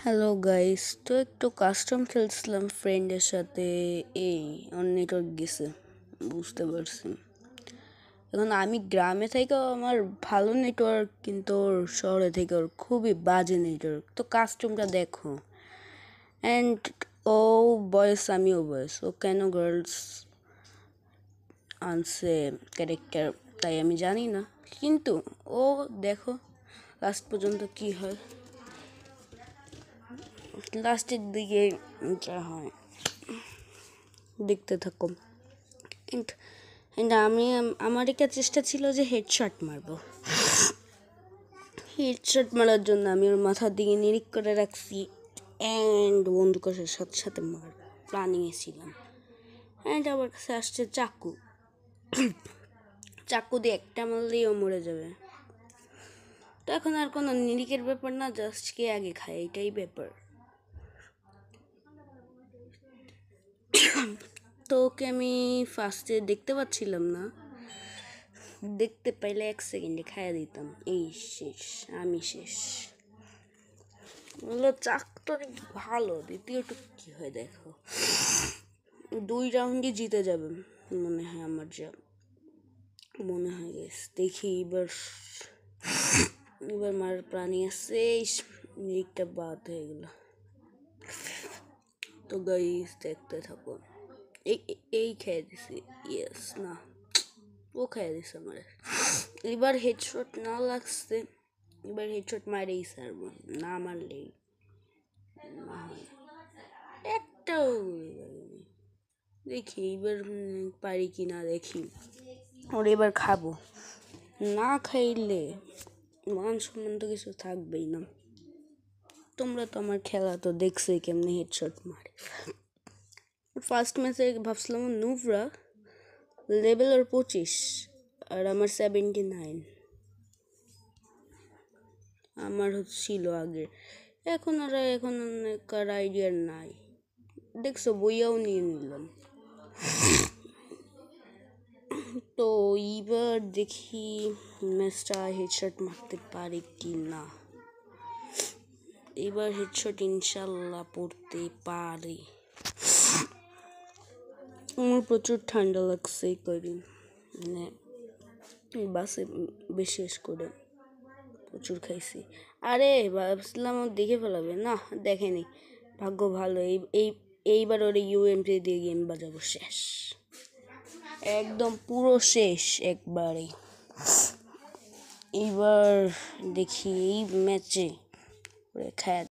Hello guys, তো একটু custom খেলছিলাম ফ্রেন্ডের সাথে। এই ওর নেটওয়ার্ক গেছে, বুঝতে পারছি। এখন আমি গ্রামে থেকেও আমার ভালো নেটওয়ার্ক, কিন্তু ওর শহরে থেকে ওর খুবই বাজে নেটওয়ার্ক। তো কাস্টমটা দেখো। অ্যান্ড ও বয়েস, আমিও বয়েস। ও কেন গার্লস আনছে ক্যারেক্টার তাই আমি জানি না, কিন্তু ও দেখো লাস্ট পর্যন্ত কি হয়। লাস্টের দিকে যা হয় দেখতে থাকো। আমি আমার একটা চেষ্টা ছিল যে হেডশট মারবো। হেডশট মারার জন্য আমি ওর মাথার দিকে নিরিখ করে রাখছি অ্যান্ড বন্দুকের সাথে সাথে মার প্ল্যানিংয়ে ছিলাম। অ্যান্ড আমার কাছে আসছে চাকু। চাকু দিয়ে একটা মারলেই ও মরে যাবে। তো এখন আর কোনো নিরিখের ব্যাপার না, জাস্ট কে আগে খায় এটাই ব্যাপার। তো ওকে আমি ফার্স্টে দেখতে পাচ্ছিলাম না, দেখতে পাইলে 1 সেকেন্ডে খাইয়া দিতাম। এই শেষ, আমি শেষ। বললো চাকটা ভালো, দ্বিতীয়টুকু কি হয় দেখো। 2 রাউন্ডই জিতে যাবে মনে হয়, আমার যা মনে হয়। গেছে দেখি এবার মার প্রাণী আছে, নিরিখটা বাদ হয়ে গেল। তো গাইস দেখতে থাকো। এই খেয়ে দিছি, ইয়েস না, ও খেয়ে দিছে আমার। এবার হেডশট না লাগছে, এবার হেডশট মারেই সারবো, না মারলেই না হয়। একটাও দেখি এবার পারি কি না, দেখি। ওর এবার খাবো, না খাইলে মান সম্মান তো কিছু থাকবেই না। তোমরা তো আমার খেলা তো দেখছোই কেমনে হেডশট মারে। ফার্স্ট ম্যাচে ভাবছিলাম নুভরা লেভেল ওর 25 আর আমার 79। আমার ছিল আগে, এখন কার আইডিয়া নাই। দেখছো বইয়াও নিয়ে নিলাম। তো এইবার দেখি ম্যাচটা হেডশট মারতে পারে কি না। এবার হেডশট ইনশাল্লাহ পড়তে পারে। আমার প্রচুর ঠান্ডা লাগছে কদিন, মানে বাসে বিশেষ করে প্রচুর খাইছি। আরে ভাবছিলাম দেখে ফেলাবে, না দেখেনি। ভাগ্য ভালো, এইবার ওর ইউএমপি দিয়ে গেম বাজাবো। শেষ, একদম পুরো শেষ একবারে। এইবার দেখি এই ম্যাচে খায়